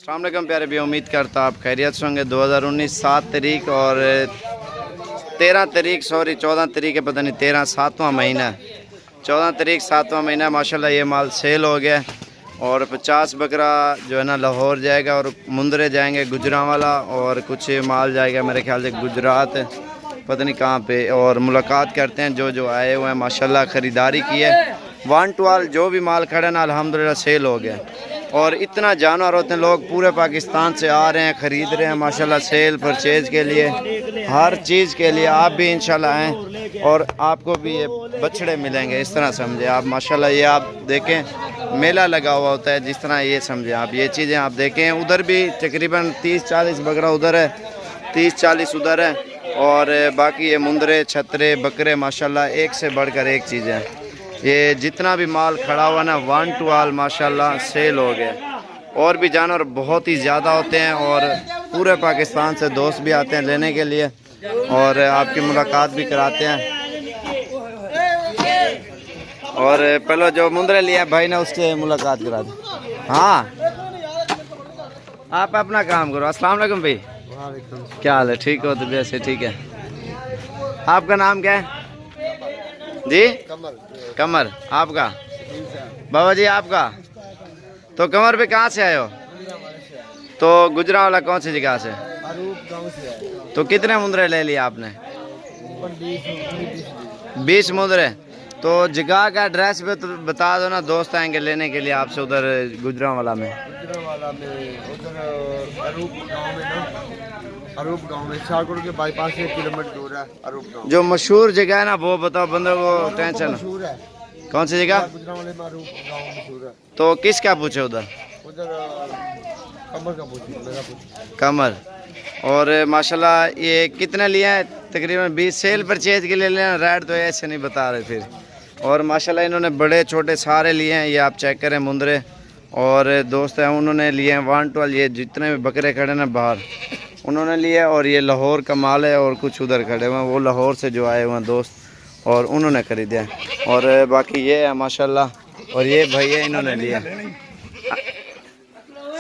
अस्सलाम वालेकुम प्यारे भी, उम्मीद करता आप खैरियत से होंगे। 2019 7 तारीख और 13 तारीख 14 तारीख है, पता नहीं 13 7वां महीना, 14 तारीख 7वां महीना। माशाल्लाह ये माल सेल हो गया और 50 बकरा जो है ना लाहौर जाएगा और मुंदरे जाएंगे गुजरांवाला, और कुछ माल जाएगा मेरे ख्याल से गुजरात, पता नहीं कहाँ पे। और मुलाकात करते हैं जो आए हुए हैं। माशाल्लाह ख़रीदारी की है, वन टू ऑल जो भी माल खड़ा ना अल्हम्दुलिल्लाह सेल हो गया। और इतना जानवर होते हैं, लोग पूरे पाकिस्तान से आ रहे हैं, ख़रीद रहे हैं माशाल्लाह सेल परचेज़ के लिए, हर चीज़ के लिए। आप भी इंशाल्लाह आएँ और आपको भी ये बछड़े मिलेंगे, इस तरह समझे आप। माशाल्लाह ये आप देखें मेला लगा हुआ होता है, जिस तरह ये समझें आप। ये चीज़ें आप देखें, उधर भी तकरीबन 30-40 बकरा उधर है, 30-40 उधर है, और बाकी ये मुंदरे छतरे बकरे माशाल्लाह एक से बढ़कर एक चीज़ें हैं। ये जितना भी माल खड़ा हुआ ना वन टू ऑल माशाल्लाह सेल हो गया। और भी जानवर बहुत ही ज़्यादा होते हैं और पूरे पाकिस्तान से दोस्त भी आते हैं लेने के लिए और आपकी मुलाकात भी कराते हैं। और पहले जो मुंदरे लिया भाई ने उससे मुलाकात करा दी। हाँ आप अपना काम करो। अस्सलाम वालेकुम भाई, क्या हाल है? ठीक हो? तबीयत से ठीक है? आपका नाम क्या है जी? कमर। आपका? बाबा जी आपका? तो कमर पे कहाँ से आए हो? तो गुजरांवाला कौन सी जगह से? तो कितने मुंदरे ले लिए आपने? 20 मुंदरे। तो जगह का एड्रेस पे तो बता दो ना, दोस्त आएंगे लेने के लिए आपसे उधर गुजरांवाला में। अरूप गांव में शाहपुर के बाईपास से 1 किलोमीटर दूर है अरूप गांव। जो मशहूर जगह है ना वो बताओ, बंदे को टेंशन। मशहूर है कौन सी जगह? गुजरांवाले में अरूप गांव मशहूर है। तो किसका पूछे उधर? उधर कमर का पूछिए, मेरा पूछिए। कमर। और माशाल्लाह ये कितने लिए हैं? तकरीबन 20 सेल परचेज के लिए लेना, रेट तो ऐसे नहीं बता रहे फिर। और माशाल्लाह इन्होंने बड़े छोटे सारे लिए हैं, ये आप चेक करें मुंदरे। और दोस्त हैं उन्होंने लिए हैं वन टू, ये जितने भी बकरे खड़े ना बाहर उन्होंने लिए। और ये लाहौर का माल है और कुछ उधर खड़े हुए हैं, वो लाहौर से जो आए हुए हैं दोस्त और उन्होंने ख़रीदे हैं। और बाकी ये है माशाल्लाह। और ये भैया इन्होंने लिए।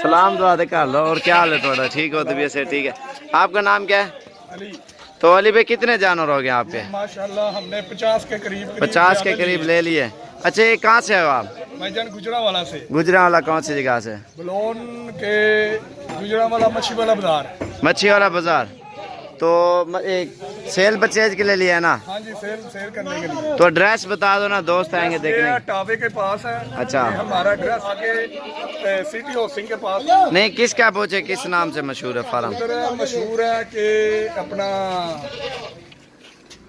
सलाम दुआ दे कर लो। और क्या हाल है थोड़ा? ठीक हो? तबीयत से ठीक है? आपका नाम क्या है? अली। तो अली भाई कितने जानवर हो गए आपके? माशाल्लाह हमने 50 के करीब 50 के करीब ले लिए। अच्छा ये कहाँ से हो आप? भाईजान गुजरांवाला से। गुजरांवाला कौन सी जगह से? बलोन के गुजरांवाला मच्छी वाला बाजार। मच्छी वाला बाजार। तो एक सेल परचेज के लिए लिया है ना? हाँ जी, सेल करने के लिए। तो एड्रेस बता दो ना, दोस्त आएंगे देखने। टावे के पास है। अच्छा। हमारा एड्रेस आगे सिटी हाउसिंग के पास। नहीं किसका पूछे, किस नाम से मशहूर है फार्म? मशहूर है कि अपना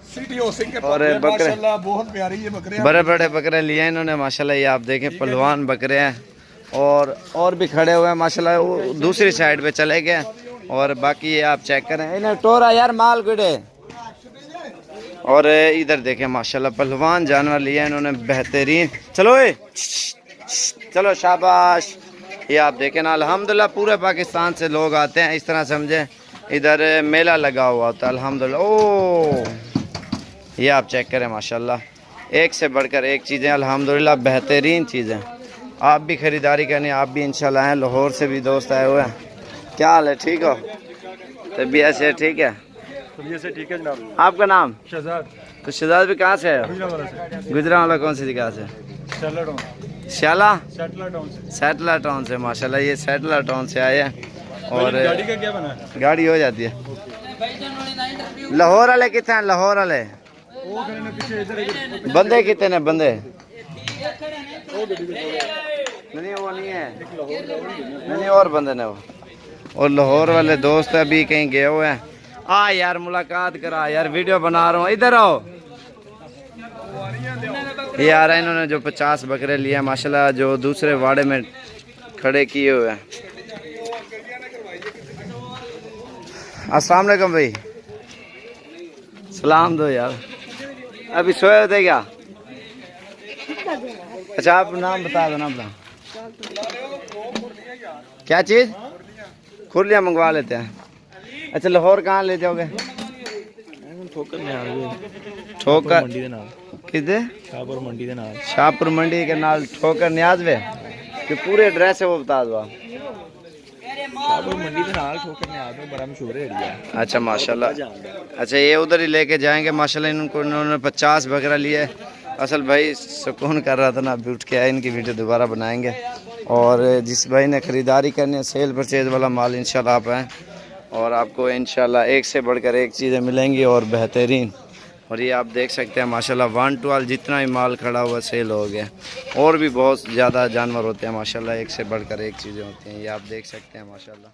सिटी हाउसिंग के पास। और बकरे माशाल्लाह बहुत प्यारी ये बकरे हैं। बड़े बड़े बकरे लिए हैं इन्होंने माशाल्लाह। ये आप देखें पहलवान बकरे हैं और भी खड़े हुए हैं माशाल्लाह। वो दूसरी साइड पे चले गए। और बाकी ये आप चेक करें, इन्हें टोरा यार माल गुड़े। और इधर देखें माशाल्लाह पहलवान जानवर लिए इन्होंने बेहतरीन। चलो चलो शाबाश। ये आप देखें ना अल्हम्दुलिल्लाह पूरे पाकिस्तान से लोग आते हैं, इस तरह समझे। इधर मेला लगा हुआ होता है अल्हम्दुलिल्लाह। ओ ये आप चेक करें माशाल्लाह, एक से बढ़कर एक चीज़ें अल्हम्दुलिल्लाह बेहतरीन चीज़ें। आप भी ख़रीदारी करनी, आप भी इंशाल्लाह हैं। लाहौर से भी दोस्त आए हुए हैं। क्या हाल है? ठीक हो? तबीयत से ठीक है? तबीयत से ठीक है जनाब। आपका नाम? शहजाद। तो शहजाद भी कहाँ से है? गुजरांवाला कौन सी जगह से? श्याला सैटला टाउन से। माशाल्लाह ये सैटला टाउन से आए हैं। और गाड़ी का क्या बना है? गाड़ी हो जाती है। लाहौर वाले कितने हैं? लाहौर वाले बंदे कितने हैं? बंदे नहीं वो नहीं है, नहीं और बंदे ने वो। और लाहौर वाले दोस्त अभी कहीं गए हुए हैं। आ यार मुलाकात करा यार, वीडियो बना रहा हूँ, इधर आओ। ये आ रहा है, इन्होंने जो 50 बकरे लिए माशाल्लाह, जो दूसरे वाड़े में खड़े किए हुए हैं। अस्सलाम वालेकुम भाई, सलाम दो यार। अभी सोए होते क्या? अच्छा आप नाम बता दो ना अपना। क्या चीज़? खुरलियाँ मंगवा लेते हैं। अच्छा लाहौर कहाँ ले जाओगे? ठोकर किधे? शाहपुर मंडी के नाल ठोकर न्याज वे। जो पूरे एड्रेस है वो बता दो आप। मंडी के नाल ठोकर ने आदमी बड़ा मशहूर है एरिया। अच्छा माशाल्लाह। अच्छा ये उधर ही लेके जाएंगे माशाल्लाह। इनको इन्होंने 50 बकरा लिया है। असल भाई सुकून कर रहा था ना, अभी उठ के आए। इनकी वीडियो दोबारा बनाएंगे। और जिस भाई ने ख़रीदारी करनी है, सेल परचेज वाला माल इंशाल्लाह आप आएँ और आपको इंशाल्लाह एक से बढ़कर एक चीज़ें मिलेंगी और बेहतरीन। और ये आप देख सकते हैं माशाल्लाह 112 जितना भी माल खड़ा हुआ सेल हो गया। और भी बहुत ज़्यादा जानवर होते हैं माशाल्लाह, एक से बढ़कर एक चीज़ें होती हैं, ये आप देख सकते हैं माशाल्लाह।